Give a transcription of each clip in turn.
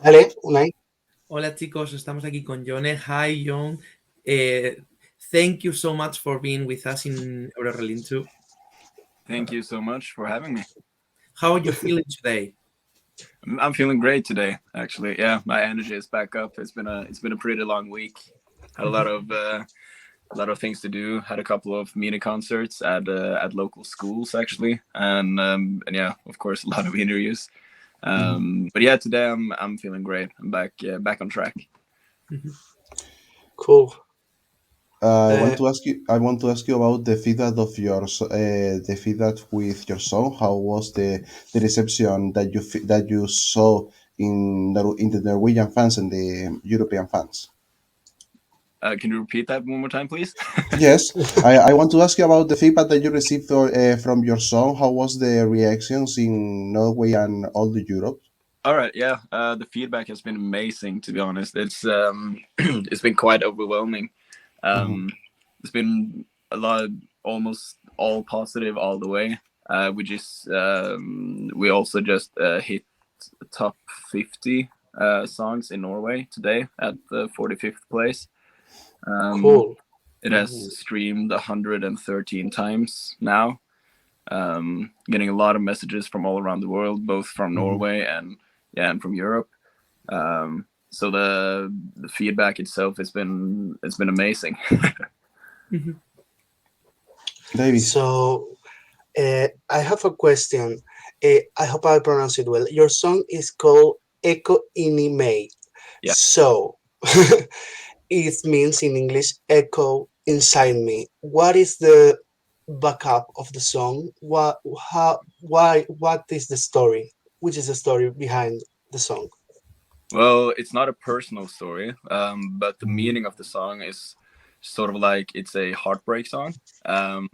Dale, Unai. Hola chicos, estamos aquí con Jone. Hi Jone. Thank you so much for being with us in Eurorelinchu. Thank you so much for having me. How are you feeling today? I'm feeling great today, actually. Yeah, my energy is back up. It's been a pretty long week. Had a lot of things to do. Had a couple of mini concerts at local schools actually, and yeah, of course, a lot of interviews. But yeah, today I'm feeling great. I'm back on track. Cool. I want to ask you about the feedback of the feedback with your song. How was the reception that you saw in the Norwegian fans and the European fans? Can you repeat that one more time, please? Yes, I want to ask you about the feedback that you received from your song. How was the reactions in Norway and all the Europe? All right, yeah. The feedback has been amazing. To be honest, it's it's been quite overwhelming. It's been a lot, almost all positive all the way. We also just hit top 50 songs in Norway today at the 45th place. Cool. It has streamed 113 times now. Getting a lot of messages from all around the world, both from Norway and from Europe. So the feedback itself has been amazing. David. So, I have a question. I hope I pronounce it well. Your song is called Echo in May. Yeah. So, it means in English, echo inside me. What is the backup of the song? What is the story? Which is the story behind the song? Well, it's not a personal story, but the meaning of the song is sort of like it's a heartbreak song. And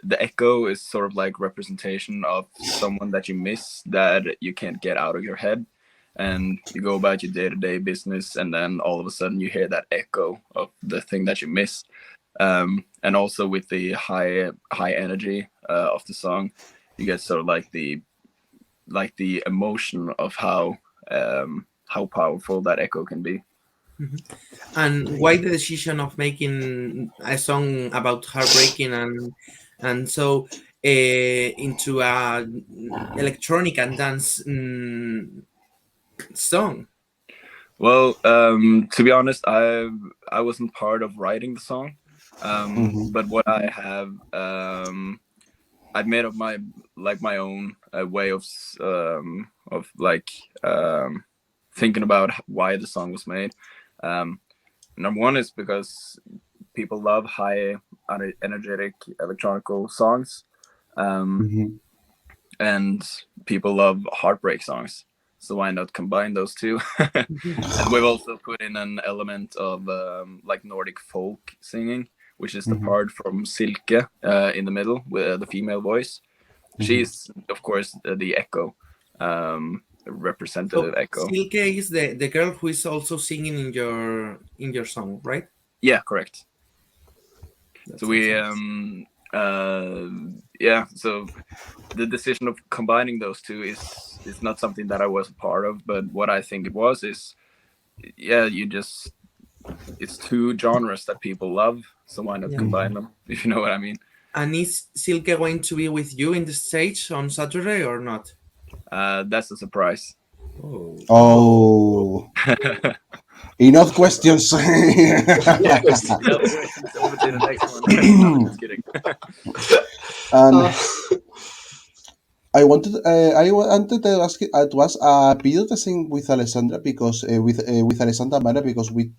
the echo is sort of like representation of someone that you miss that you can't get out of your head. And you go about your day-to-day business, and then all of a sudden you hear that echo of the thing that you miss. And also with the high energy of the song, you get sort of like the emotion of how powerful that echo can be. And why the decision of making a song about heartbreaking and so into a electronic and dance song? Well, to be honest, I wasn't part of writing the song, but what I have, I've made up my own way of thinking about why the song was made. Number one is because people love high energetic electronical songs, and people love heartbreak songs. So why not combine those two? And we've also put in an element of like Nordic folk singing, which is the part from Silke in the middle with the female voice. She's of course the echo, representative echo. Silke is the girl who is also singing in your song, right? Yeah, correct. So we so the decision of combining those two is not something that I was a part of, but what I think it was is it's two genres that people love, so why not combine them, if you know what I mean. And is Silke going to be with you in the stage on Saturday or not? That's a surprise. Oh. Enough questions. Yeah, questions. Over to the next one. No, just kidding. I wanted to ask a video testing with Alessandra because with Alessandra Mara because we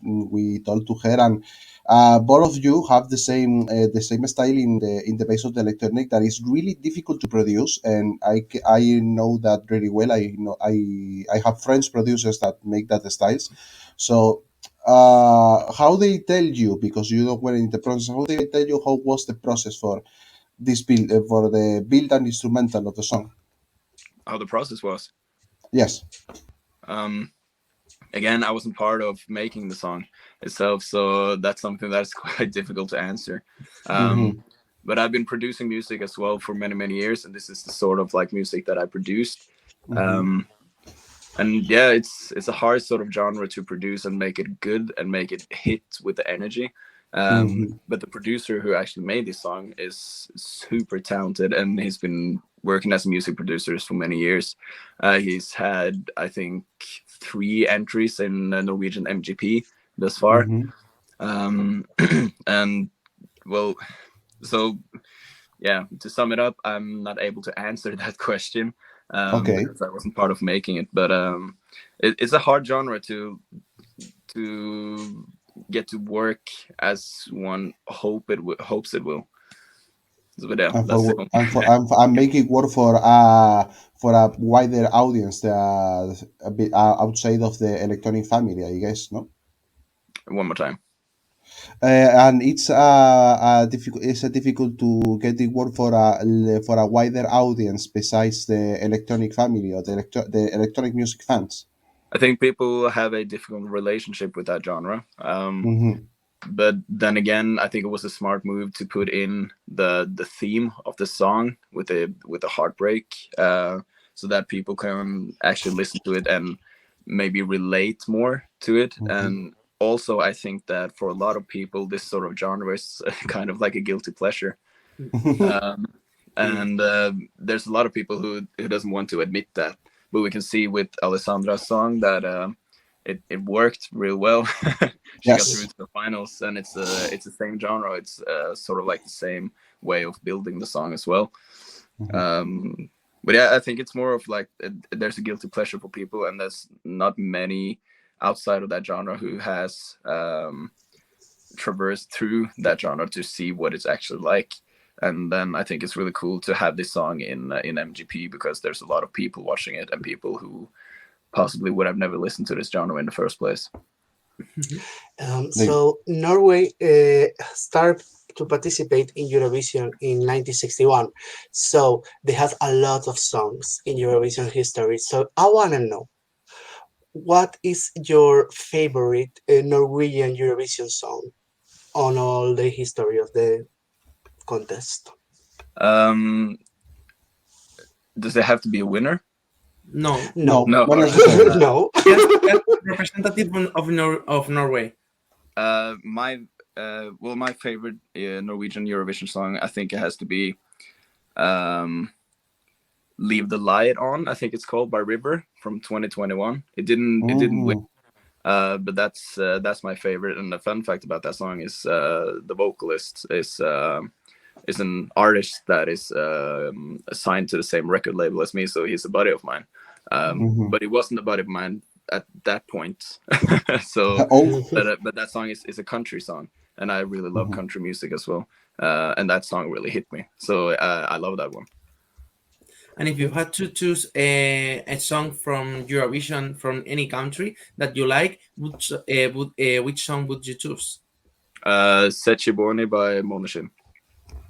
talked to her, and both of you have the same style in the base of the electronic that is really difficult to produce, and I know that really well. I have friends producers that make that styles, so. How they tell you, because you don't were in the process, how they tell you how was the process for this build for the build and instrumental of the song? How the process was? Yes. again, I wasn't part of making the song itself, so that's something that's quite difficult to answer. Mm-hmm. But I've been producing music as well for many, many years, and this is the sort of like music that I produced. Mm-hmm. Um, and yeah, it's a hard sort of genre to produce and make it good and make it hit with the energy. Mm-hmm. But the producer who actually made this song is super talented, and he's been working as a music producer for many years. He's had, I think, 3 entries in Norwegian MGP thus far. Mm-hmm. Um, and well, so yeah, to sum it up, I'm not able to answer that question Okay. because I wasn't part of making it. But it's a hard genre to get to work as one hopes it will. So, but yeah, And that's the for only. and make it work for a wider audience, a bit outside of the electronic family, I guess, no. One more time. And it's difficult. It's difficult to get it work for a wider audience besides the electronic family or the electronic music fans. I think people have a difficult relationship with that genre. Mm-hmm. But then again, I think it was a smart move to put in the theme of the song with a heartbreak, so that people can actually listen to it and maybe relate more to it. Mm-hmm. And also, I think that for a lot of people, this sort of genre is kind of like a guilty pleasure. Um, and there's a lot of people who doesn't want to admit that, but we can see with Alessandra's song that it worked real well. She got through Yes. to the finals, and it's the same genre. It's sort of like the same way of building the song as well. Mm-hmm. But yeah, I think it's more of like there's a guilty pleasure for people, and there's not many outside of that genre who has traversed through that genre to see what it's actually like. And then I think it's really cool to have this song in MGP because there's a lot of people watching it and people who possibly would have never listened to this genre in the first place. They, So Norway started to participate in Eurovision in 1961. So they have a lot of songs in Eurovision history. So I want to know, what is your favorite Norwegian Eurovision song on all the history of the contest? Um, does it have to be a winner? No, No, no, No, not all right. necessarily. no. just representative of Norway. My my favorite Norwegian Eurovision song, I think it has to be um, "Leave the Light On." I think it's called by River from 2021. It didn't win, Mm-hmm. but that's my favorite. And the fun fact about that song is the vocalist is an artist that is assigned to the same record label as me, so he's a buddy of mine. Mm-hmm. But he wasn't a buddy of mine at that point. So, Oh. but that song is a country song, and I really love Mm-hmm. country music as well. And that song really hit me, so I love that one. And if you had to choose a song from Eurovision from any country that you like, which song would you choose? Sechiboni by Måneskin.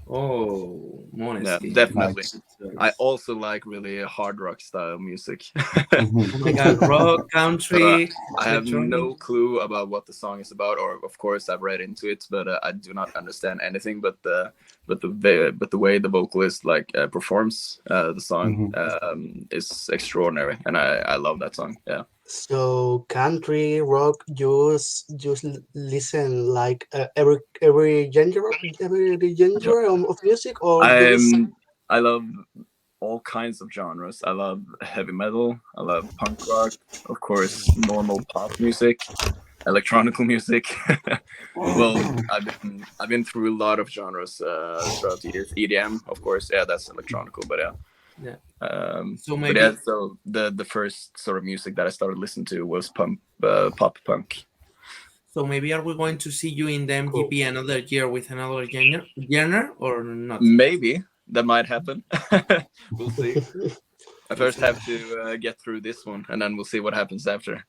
Oh, Yeah, Måneskin. definitely. Nice. I also like really hard rock style music. Oh Mm-hmm. my God, rock, So country, I have electronic. no clue about what the song is about, or of course I've read into it, but I do not understand anything. But the way the vocalist like performs the song Mm-hmm. is extraordinary, and I love that song. Yeah, So country rock, just listen like every genre of music, or do you? I love all kinds of genres. I love heavy metal. I love punk rock, of course, normal pop music, electronical music. Well, I've been through a lot of genres throughout the years. EDM, of course, yeah, that's electronical, but yeah. Yeah. So But yeah, maybe so the first sort of music that I started listening to was pop punk. are we going to see you in the Cool. MGP another year with another genre or not? Maybe that might happen. We'll see. I first have to get through this one, and then we'll see what happens after.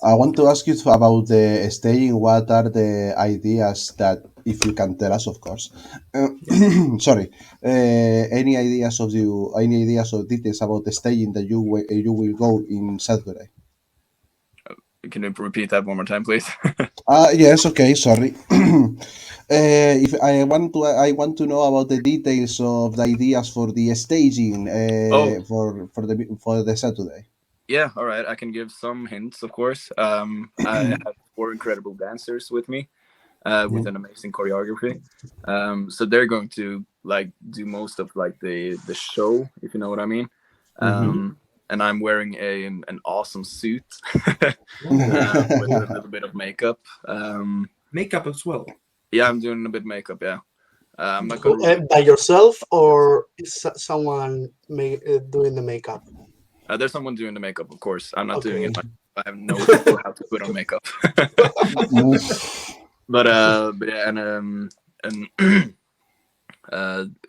I want to ask you about the staging. What are the ideas that, if you can tell us, of course? Uh, Yeah. sorry. Any ideas or details about the staging that you will go in Saturday? Can you repeat that one more time, please? Yes, okay, sorry. If I want to know about the details of the ideas for the staging Oh, for the Saturday. yeah. All right. I can give some hints, of course. I have four incredible dancers with me, with Mhm. an amazing choreography. So they're going to like do most of like the show, if you know what I mean. Mhm. And I'm wearing an awesome suit Oh, with a little bit of makeup. makeup as well. Yeah, I'm doing a bit of makeup. Yeah, I'm not gonna Who, reveal by yourself just or is someone doing the makeup? there's someone doing the makeup, of course. I'm not doing it Okay. myself. I have no clue how to put on makeup. Oof. But yeah, and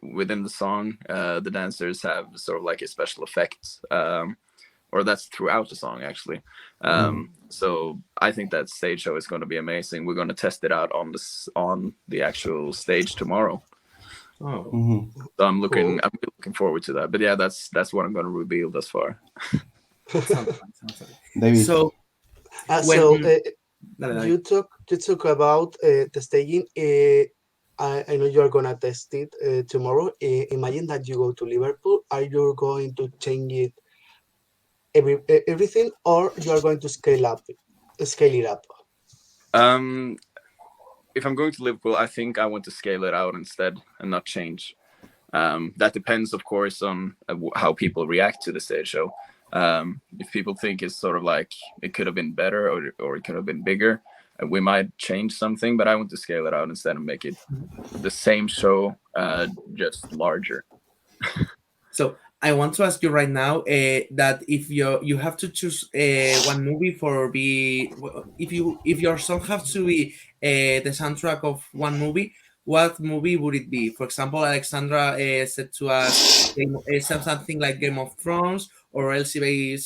within the song, the dancers have sort of like a special effect, or that's throughout the song actually. Mhm. So I think that stage show is going to be amazing. We're going to test it out on the actual stage tomorrow. Oh, Mhm. So Cool. I'm really looking forward to that. But yeah, that's what I'm going to reveal thus far. sounds fun. Sounds fun. David. So when So dale, dale. you talk about the staging. I know you are gonna test it tomorrow. Imagine that you go to Liverpool. Are you going to change it everything, or you are going to scale it up? Um, if I'm going to Liverpool, I think I want to scale it out instead and not change. That depends, of course, on how people react to the stage show. If people think it's sort of like it could have been better or it could have been bigger, we might change something. But I want to scale it out instead and make it the same show, just larger. So I want to ask you right now that if you have to choose one movie for be if your song has to be the soundtrack of one movie, what movie would it be? For example, Alexandra said to us said something like Game of Thrones, or Elsie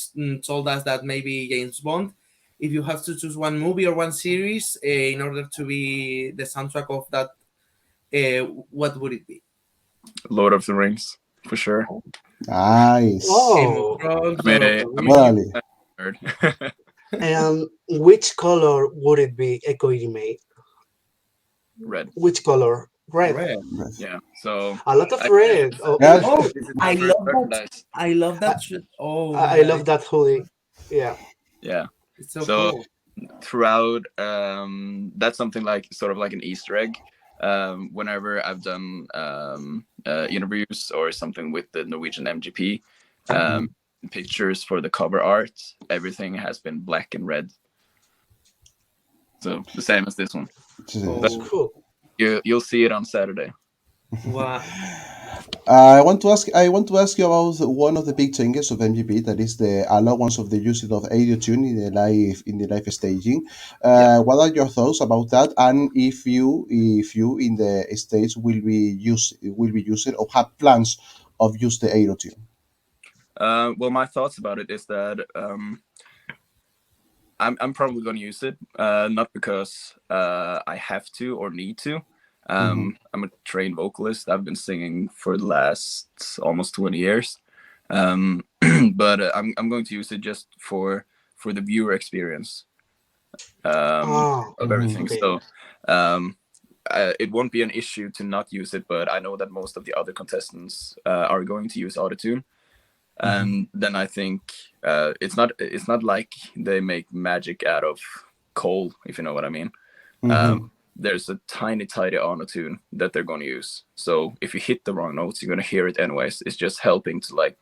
told us that maybe James Bond. If you have to choose one movie or one series in order to be the soundtrack of that, what would it be? Lord of the Rings, for sure. Nice. Game of Oh, Thrones, Lord of the I'm a Rings. huge Totally. nerd. and which color would it be? Echo made. Red. Which color? Red. Red. Yes. Yeah. So A lot of I, red. Oh, Yeah. Oh, this is my I first love that. merchandise. I love I, that. Oh I my I god, love that hoodie. Yeah. Yeah. it's so So cool. throughout, that's something like sort of like an Easter egg. Whenever I've done interviews or something with the Norwegian MGP, um, Mhm. pictures for the cover art, everything has been black and red. So the same as this one. But That's Oh, cool. you'll see it on Saturday. wow. I want to ask you about one of the big changes of MGP, that is the allowance of the usage of audio tune in the live staging. Yeah. What are your thoughts about that? And if you in the stage will be using or have plans of use the audio tune? Well, my thoughts about it is that I'm probably going to use it, not because I have to or need to. Hmm. I'm a trained vocalist. I've been singing for the last almost 20 years, but I'm going to use it just for the viewer experience Ah, of Hmm. everything. okay. So it won't be an issue to not use it, but I know that most of the other contestants are going to use autotune, Hmm. and then I think it's not like they make magic out of coal, if you know what I mean. Um, Hmm. there's a tiny auto tune that they're going to use. So if you hit the wrong notes, you're going to hear it anyways. It's just helping to like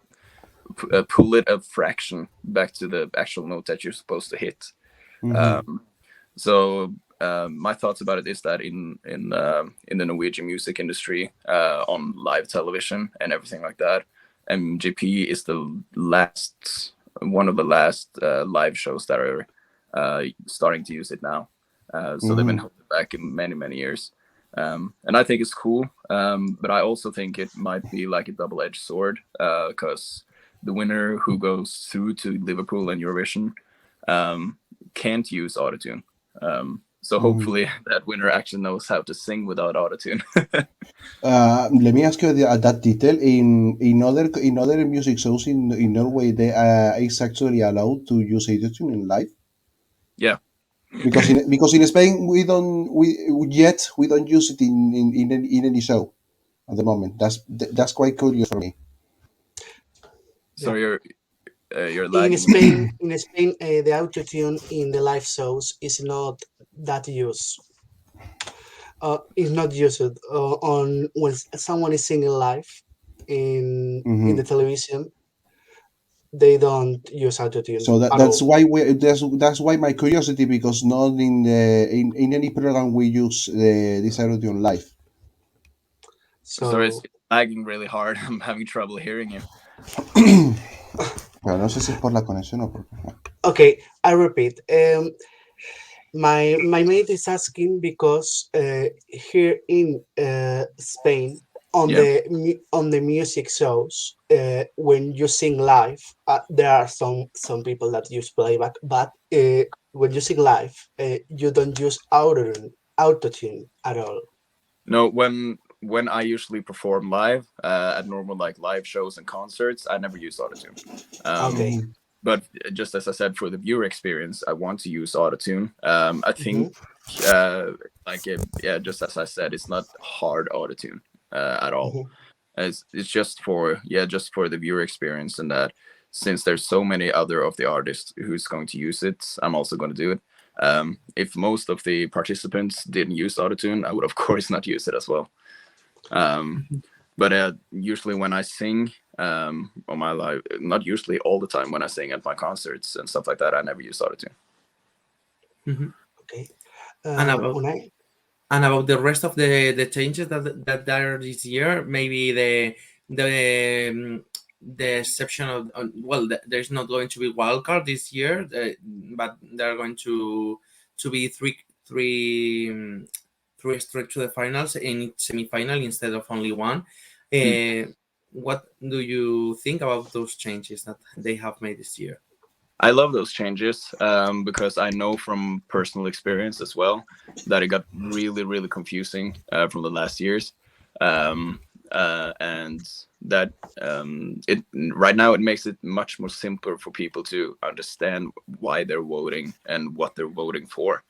pull it a fraction back to the actual note that you're supposed to hit. Hmm. Um, so my thoughts about it is that in the Norwegian music industry, on live television and everything like that, MGP is the last one of the last live shows that are starting to use it now. So they've been Hmm. held back in many years. And I think it's cool, but I also think it might be like a double-edged sword, because the winner who goes through to Liverpool and Eurovision um, can't use autotune. So Hmm. hopefully that winner actually knows how to sing without autotune. Let me ask you that detail. In other music shows in Norway, they is actually allowed to use autotune in live. Yeah. Because in Spain we don't use it in any show at the moment. That's quite curious for me. Yeah. So you're In lagging a bit. Spain, the autotune in the live shows is not that used. Is not used on when someone is singing live in the Hmm. television. They don't use autotune So at that's all. why that's why my curiosity, because not in any program we use this audio live. So So it's lagging really hard. I'm having trouble hearing you. Pero no sé si es por la conexión o por qué. okay, I repeat. My mate is asking because here in Spain on Yeah. on the music shows when you sing live there are some people that use playback, but when you sing live you don't use autotune at all. No, when I usually perform live at normal like live shows and concerts, I never use autotune. Um, Okay. Mhm. but just as I said, for the viewer experience, I want to use autotune. I Mm-hmm. think yeah, just as I said, it's not hard autotune at all. Mm-hmm. It's just for just for the viewer experience, and that since there's so many other of the artists who's going to use it, I'm also going to do it. If most of the participants didn't use autotune, I would of course not use it as well. Um, but usually when I sing on my live, not usually all the time when I sing at my concerts and stuff like that, I never use autotune. Mhm. Okay. And about When I the rest of the changes that there are this year, maybe the exception of well, there's not going to be wild card this year, but they're going to be three straight to the finals in each semi-final instead of only one. Hmm. What do you think about those changes that they have made this year? I love those changes because I know from personal experience as well that it got really, really confusing from the last years, um, and that it right now it makes it much more simpler for people to understand why they're voting and what they're voting for.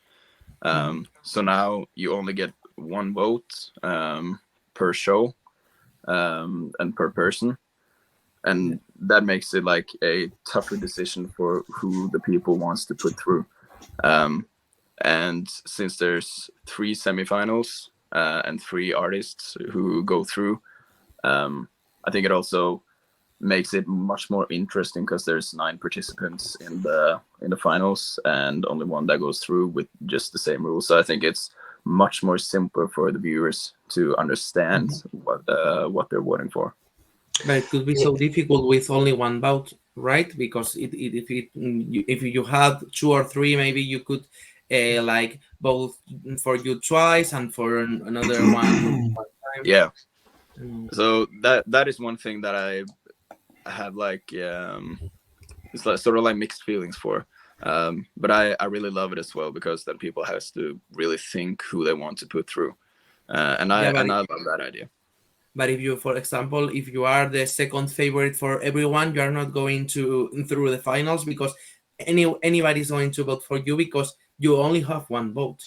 So now you only get one vote per show and per person, yeah. and that makes it like a tougher decision for who the people wants to put through. Um, and since there's three semifinals and three artists who go through, I think it also makes it much more interesting because there's nine participants in the finals and only one that goes through with just the same rules. So I think it's much more simpler for the viewers to understand what they're voting for. But it could be Yeah. so difficult with only one bout, right? Because if you had two or three, maybe you could like both for you twice and for another one time. Yeah. Mm. So that is one thing that I have like it's like sort of like mixed feelings for. But I really love it as well because then people has to really think who they want to put through, Yeah, and I love that idea. but if you, for example, if you are the second favorite for everyone, you are not going to through the finals because anybody's going to vote for you because you only have one vote.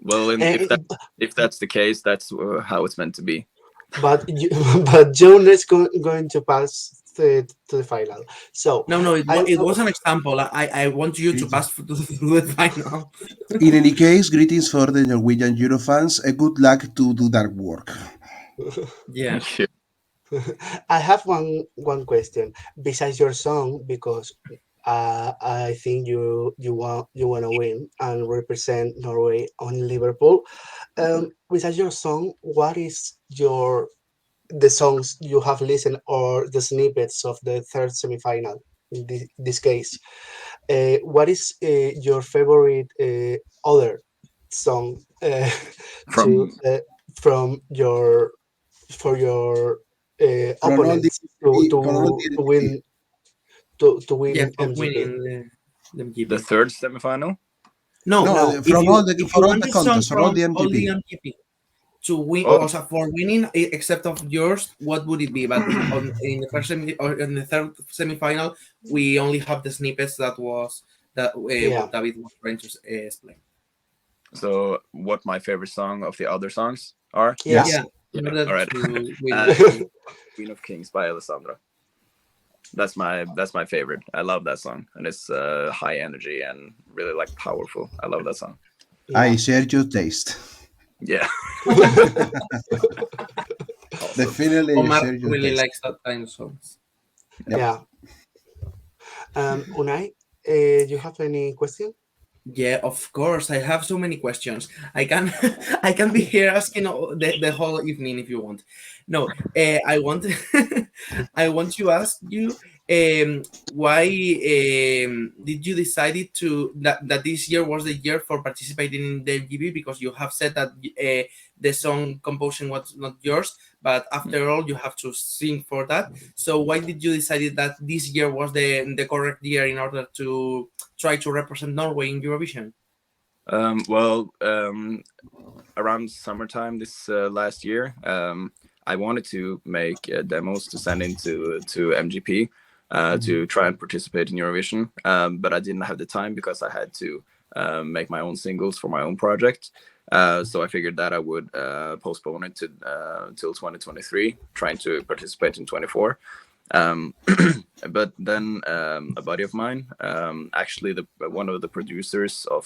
Well, and Uh, if that's the case, that's how it's meant to be. but but Jone is going to pass to the final. So No, no, I it was an example. I want you to pass through the final. In any case, greetings for the Norwegian Eurofans. A good luck to do that work. Yeah. Thank you. I have one question besides your song because I think you want to win and represent Norway on Liverpool. Besides your song, what is your the songs you have listened or the snippets of the third semifinal in this case? What is your favorite other song to From from your for your From all the opponents to entity. to Yeah, win for MGP? winning the the MGP. third semifinal. No, No, No, if for you all want the a song contests, for all from the all the MGP. MGP to win, Oh, also for winning, except of yours, what would it be? But in the first semi or in the third semifinal, we only have the snippets that Yeah. what David was trying to explain. So, what my favorite song of the other songs are? Yes. Yeah, in Yeah. order All right. to win the It's point. Queen of Kings by Alessandra. That's my favorite. I love that song, and it's high energy and really like powerful. I love that song. I Yeah. share your taste. Yeah, awesome. Definitely Omar share your really taste. likes that kind of songs. Yep. Yeah. Unai, you have any question? Yeah, of course. I have so many questions. I can I can be here asking the whole evening if you want. No, I want I want to ask you why did you decided to that this year was the year for participating in the MGB, because you have said that the song composition was not yours, but after all you have to sing for that. So why did you decide that this year was the correct year in order to try to represent Norway in Eurovision? Well, around summertime this last year, I wanted to make demos to send into MGP Mhm. to try and participate in Eurovision, but I didn't have the time because I had to make my own singles for my own project. So I figured that I would postpone it to till 2023, trying to participate in 24. Um, but then a buddy of mine, actually one of the producers of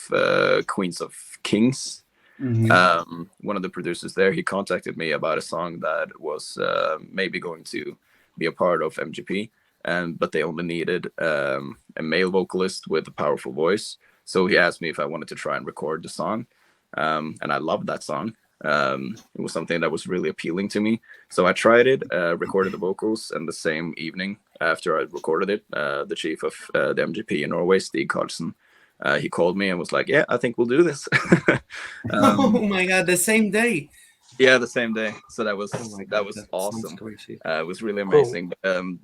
Queens of Kings, Mhm. one of the producers there, he contacted me about a song that was maybe going to be a part of MGP, but they only needed a male vocalist with a powerful voice. So he asked me if I wanted to try and record the song, and I loved that song. It was something that was really appealing to me. So I tried it, recorded the vocals, and the same evening after I recorded it, the chief of the MGP in Norway, Stig Karlsen, he called me and was like, "Yeah, I think we'll do this." Oh um, my god, the same day. yeah, the same day. So that Oh was my that god, was that sounds awesome. crazy. It was really Cool. amazing.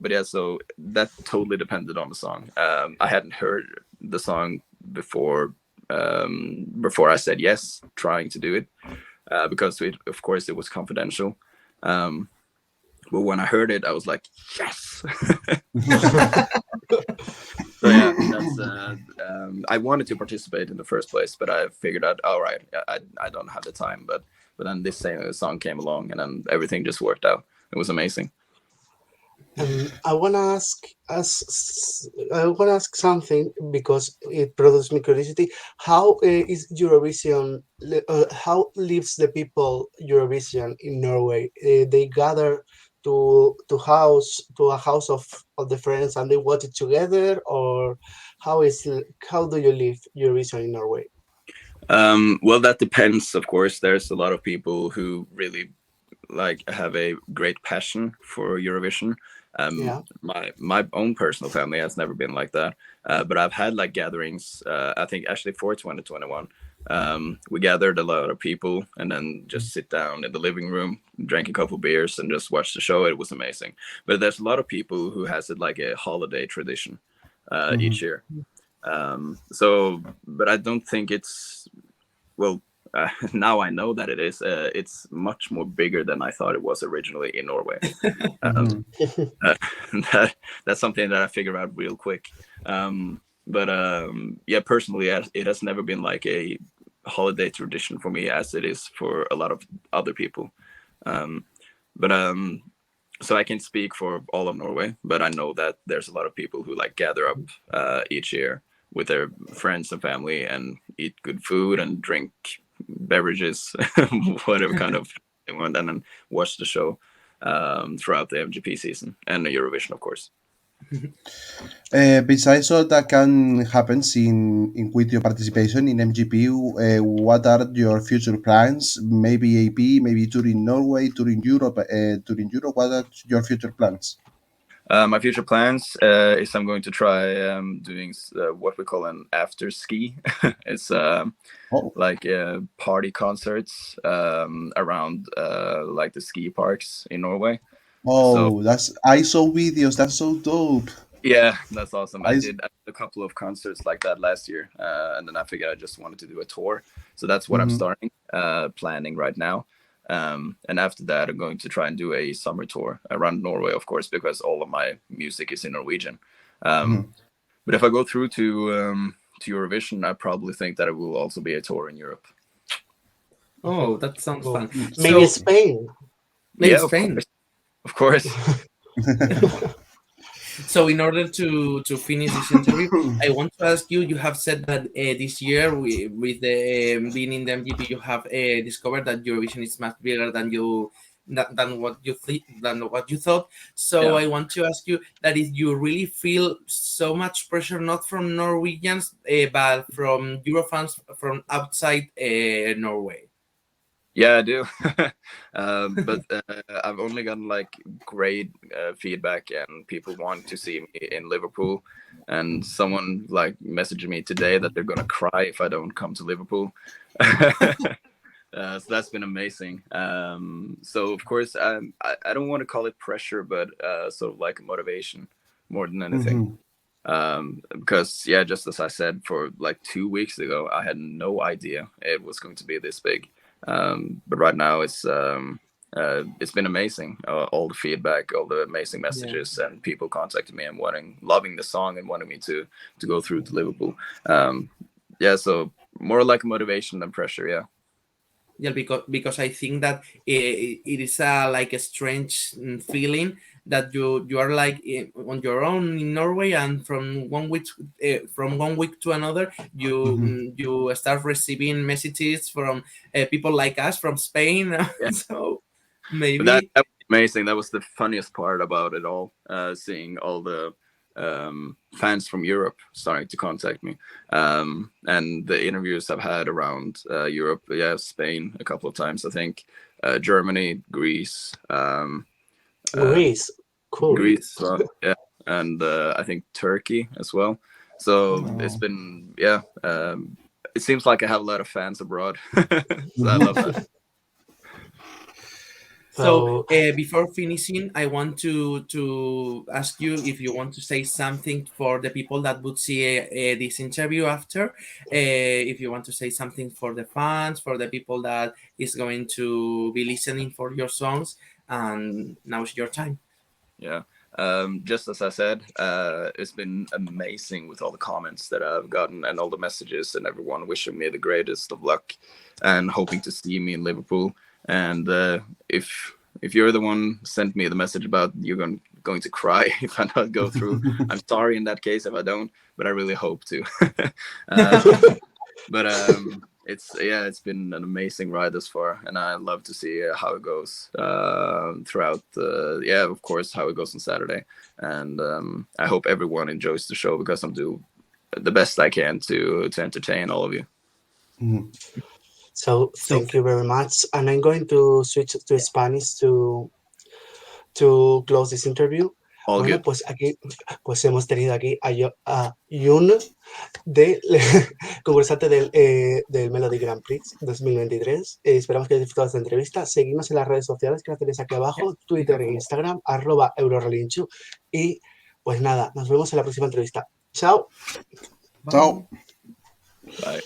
But yeah, so that totally depended on the song. I hadn't heard the song before before I said yes, trying to do it because of course, it was confidential. Um, but when I heard it, I was like, yes. So yeah, that's. I wanted to participate in the first place, but I figured out, all right, I don't have the time. But then this same song came along, and then everything just worked out. It was amazing. I wanna ask something because it produces me curiosity. How is Eurovision? How lives the people Eurovision in Norway? They gather to a house of the friends and they watch it together, or how do you live Eurovision in Norway? Well, that depends, of course. There's a lot of people who really like have a great passion for Eurovision. Yeah, My own personal family has never been like that, but I've had like gatherings. I think actually for 2021, we gathered a lot of people and then just sit down in the living room, drank a couple beers, and just watch the show. It was amazing. But there's a lot of people who has it like a holiday tradition each Mhm. year. So, but I don't think it's well, now I know that it is. It's much more bigger than I thought it was originally in Norway. Um, Mhm. uh, that, that's something that I figured out real quick. But yeah, personally, it has never been like a holiday tradition for me as it is for a lot of other people. Um, but so I can speak for all of Norway, but I know that there's a lot of people who like gather up each year with their friends and family and eat good food and drink beverages, whatever kind of they want, and then watch the show throughout the MGP season and the Eurovision, of course. Besides all that can happen in with your participation in MGP, what are your future plans? Maybe AP, maybe tour in Norway, tour in Europe, tour in Europe. What are your future plans? My future plans is I'm going to try doing what we call an after ski. It's Oh, like party concerts around like the ski parks in Norway. So oh, that's I saw videos. That's so dope. yeah, that's awesome. I I did a couple of concerts like that last year, and then I figured I just wanted to do a tour. So that's what I'm mhm, starting planning right now. And after that, I'm going to try and do a summer tour around Norway, of course, because all of my music is in Norwegian. Um, mhm. but if I go through to Eurovision, I probably think that it will also be a tour in Europe. Oh, that sounds fun. Maybe So Spain. maybe Yeah, Spain. of course. So in order to finish this interview, I want to ask you. You have said that this year, with the being in the MGP, you have discovered that Eurovision is much bigger than than what you thought. So Yeah. I want to ask you that if you really feel so much pressure, not from Norwegians, but from Eurofans from outside Norway. Yeah, I do. But I've only gotten like great feedback, and people want to see me in Liverpool. And someone like messaged me today that they're gonna cry if I don't come to Liverpool. So that's been amazing. So of course, I don't want to call it pressure, but sort of like motivation more than anything. Because yeah, just as I said, for like 2 weeks ago, I had no idea it was going to be this big. But right now it's been amazing. All the feedback, all the amazing messages, and people contacting me and loving the song and wanting me to go through to Liverpool. Yeah, so more like motivation than pressure. Yeah. Yeah, because I think that it is like a strange feeling that you are like on your own in Norway, and from one week to another, you start receiving messages from people like us from Spain. Yeah. So But that maybe was amazing. That was the funniest part about it all. Seeing all the fans from Europe starting to contact me, and the interviews I've had around Europe. Yeah, Spain a couple of times, I think. Germany, Greece, Greece. Cool. Greece, yeah, and I think Turkey as well. So it's been, yeah. It seems like I have a lot of fans abroad. So I love that. so. So, Before finishing, I want to ask you if you want to say something for the people that would see this interview after. If you want to say something for the fans, for the people that is going to be listening for your songs, and now is your time. Yeah. Just as I said, it's been amazing with all the comments that I've gotten and all the messages and everyone wishing me the greatest of luck and hoping to see me in Liverpool. And if you're the one sent me the message about you're going to cry if I not go through, I'm sorry in that case if I don't, but I really hope to. But it's been an amazing ride thus far, and I love to see how it goes throughout. Of course, how it goes on Saturday, and I hope everyone enjoys the show because I'm doing the best I can to entertain all of you. so thank you very much. And I'm going to switch to Spanish to close this interview. All Bueno, good. pues aquí pues hemos tenido aquí a Jone, concursante del Melodi Grand Prix 2023. Esperamos que hayáis disfrutado de esta entrevista. Seguimos en las redes sociales que las tenéis aquí abajo, Twitter e Instagram, @Eurorelinchu. Y pues nada, nos vemos en la próxima entrevista. Chao. Chao. Bye.